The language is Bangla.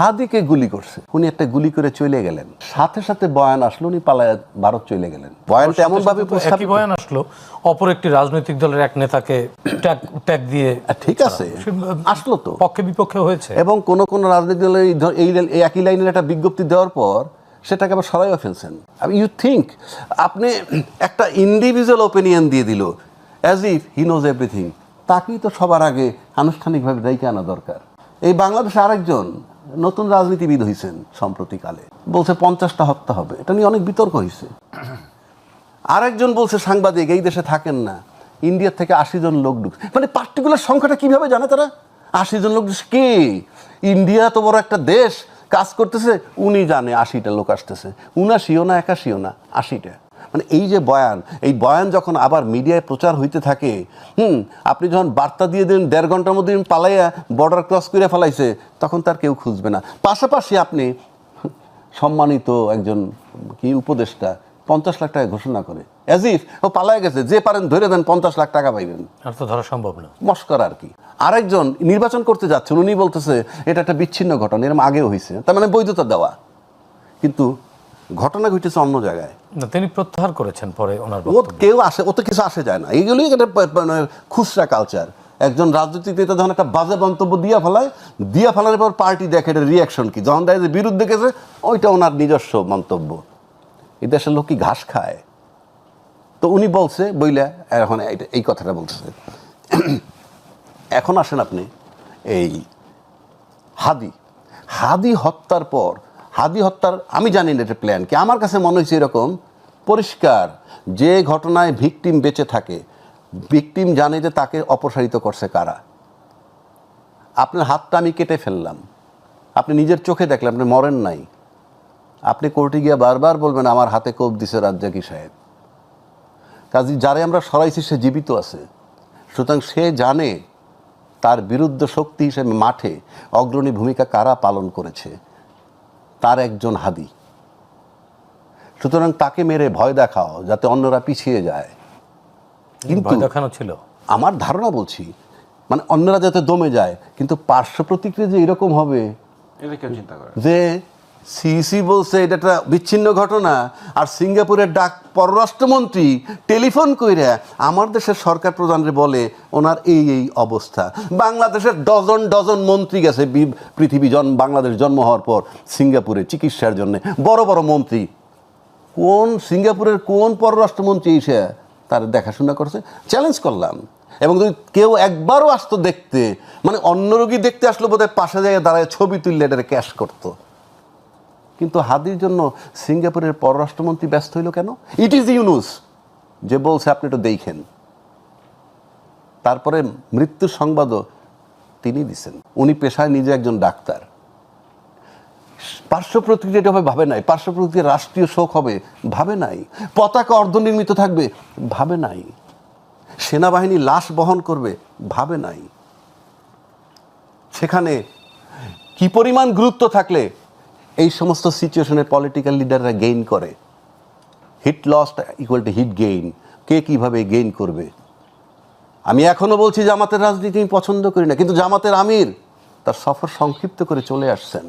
হাদিকে গুলি করছে, উনি একটা গুলি করে চলে গেলেন, সাথে সাথে বয়ান আসলো, উনি পালায় ভারত চলে গেলেন। বয়ানটা এমন ভাবে একই বয়ান আসলো, অপর একটি রাজনৈতিক দলের এক নেতাকে ট্যাগ দিয়ে। ঠিক আছে, আসলো তো, পক্ষে বিপক্ষে হয়েছে। এবং কোন কোন রাজনৈতিক দলের এই একই লাইনের একটা বিজ্ঞপ্তি দেওয়ার পর সেটাকে আবার সরাইও ফেলছেন। ইউ থিঙ্ক আপনি একটা ইন্ডিভিজুয়াল ওপিনিয়ন দিয়ে দিল as if he knows everything, তাকেই তো সবার আগে আনুষ্ঠানিকভাবে দায়িত্ব আনা দরকার। এই বাংলাদেশে আরেকজন নতুন রাজনীতিবিদ হয়েছেন সম্প্রতিকালে, বলছে 50টা হত্যা হবে, এটা নিয়ে অনেক বিতর্ক হয়েছে। আরেকজন বলছে সাংবাদিক এই দেশে থাকেন না, ইন্ডিয়া থেকে 80 জন লোক ঢুকছে। মানে পার্টিকুলার সংখ্যাটা কিভাবে জানে তারা? 80 জন লোক কে? ইন্ডিয়া তো বড় একটা দেশ, কাজ করতেছে, উনি জানে 80টা লোক আসতেছে, 79ও না 81ও না 80টা। মানে এই যে বয়ান, এই বয়ান যখন আবার মিডিয়ায় প্রচার হইতে থাকে, আপনি যখন বার্তা দিয়ে দিন 1.5 ঘন্টার মধ্যে পালাইয়া বর্ডার ক্রস করে ফেলাইছে, তখন তার কেউ খুঁজবে না। পাশাপাশি আপনি সম্মানিত একজন কি উপদেষ্টা 50 লাখ টাকা ঘোষণা করে অ্যাজ ইফ ও পালায় গেছে, যে পারেন ধরে দেন 50 লাখ টাকা পাইবেন, আর তো ধরা সম্ভব না, মস্করা আর কি। আরেকজন নির্বাচন করতে যাচ্ছেন, উনি বলতেছে এটা একটা বিচ্ছিন্ন ঘটনা, এরকম আগেও হয়েছে, তার মানে বৈধতা দেওয়া, কিন্তু ঘটনা ঘটেছে অন্য জায়গায়। তিনি প্রত্যাহার করেছেন পরে ওনার। কেউ আসে, ওতে কিছু আসে যায় না, এইগুলোই একটা খুচরা কালচার। একজন রাজনৈতিক নেতা যখন একটা বাজে মন্তব্য দিয়া ফেলার পর পার্টি দেখে এটা রিয়াকশন কি, যখন দেখে বিরুদ্ধে গেছে ওইটা ওনার নিজস্ব মন্তব্য। এই দেশের লোক কি ঘাস খায়? তো উনি বলছে বইলা এখন এই কথাটা বলতেছে। এখন আসেন আপনি এই হাদি হত্যার পর, হাদি হত্যার আমি জানি না এটা প্ল্যান কি, আমার কাছে মনে হয়েছে এরকম পরিষ্কার, যে ঘটনায় ভিকটিম বেঁচে থাকে, ভিকটিম জানে যে তাকে অপসারিত করছে কারা। আপনার হাতটা আমি কেটে ফেললাম, আপনি নিজের চোখে দেখলেন, আপনি মরেন নাই, আপনি কোর্টে গিয়ে বারবার বলবেন আমার হাতে কোপ দিছে রাজ্জাকি সাহেব। কাজী যারে আমরা সরাইছি সে জীবিত আছে, সুতরাং সে জানে তার বিরুদ্ধ শক্তি হিসেবে মাঠে অগ্রণী ভূমিকা কারা পালন করেছে, তার একজন হাদি। সুতরাং তাকে মেরে ভয় দেখাও যাতে অন্যরা পিছিয়ে যায়। কিন্তু দেখানো ছিল আমার ধারণা, বলছি মানে অন্যরা যাতে দমে যায়, কিন্তু পার্শ্ব প্রতিক্রিয়া যে এরকম হবে যে সিইসি বলছে এটা একটা বিচ্ছিন্ন ঘটনা, আর সিঙ্গাপুরের ডাক পররাষ্ট্রমন্ত্রী টেলিফোন কইরা আমার দেশের সরকার প্রধানরে বলে ওনার এই অবস্থা। বাংলাদেশের ডজন ডজন মন্ত্রী গেছে বাংলাদেশ জন্ম হওয়ার পর সিঙ্গাপুরে চিকিৎসার জন্য, বড় বড় মন্ত্রী। কোন সিঙ্গাপুরের কোন পররাষ্ট্রমন্ত্রী এসে তার দেখাশোনা করছে? চ্যালেঞ্জ করলাম। এবং যদি কেউ একবারও আসতো দেখতে, মানে অন্য রোগী দেখতে আসলো বোধহয় পাশে জায়গায় দাঁড়ায় ছবি তুললে এটা ক্যাশ করতো। কিন্তু হাদির জন্য সিঙ্গাপুরের পররাষ্ট্রমন্ত্রী ব্যস্ত হইল কেন? ইট ইজ ইউনুস যে বলছে আপনি একটু দেখেন। তারপরে মৃত্যুর সংবাদও তিনি দিচ্ছেন। উনি পেশায় নিজে একজন ডাক্তার। পার্শ্ব প্রতিক্রিয়াটা হবে ভাবে নাই, পার্শ্ব প্রতিক্রিয়া রাষ্ট্রীয় শোক হবে ভাবে নাই, পতাকা অর্ধনির্মিত থাকবে ভাবে নাই, সেনাবাহিনী লাশ বহন করবে ভাবে নাই। সেখানে কি পরিমাণ গুরুত্ব থাকলে এই সমস্ত সিচুয়েশনে পলিটিক্যাল লিডাররা গেইন করে। Heat lost equal to heat gain, কে কীভাবে গেইন করবে। আমি এখনও বলছি জামাতের রাজনীতি আমি পছন্দ করি না, কিন্তু জামাতের আমির তার সফর সংক্ষিপ্ত করে চলে আসছেন।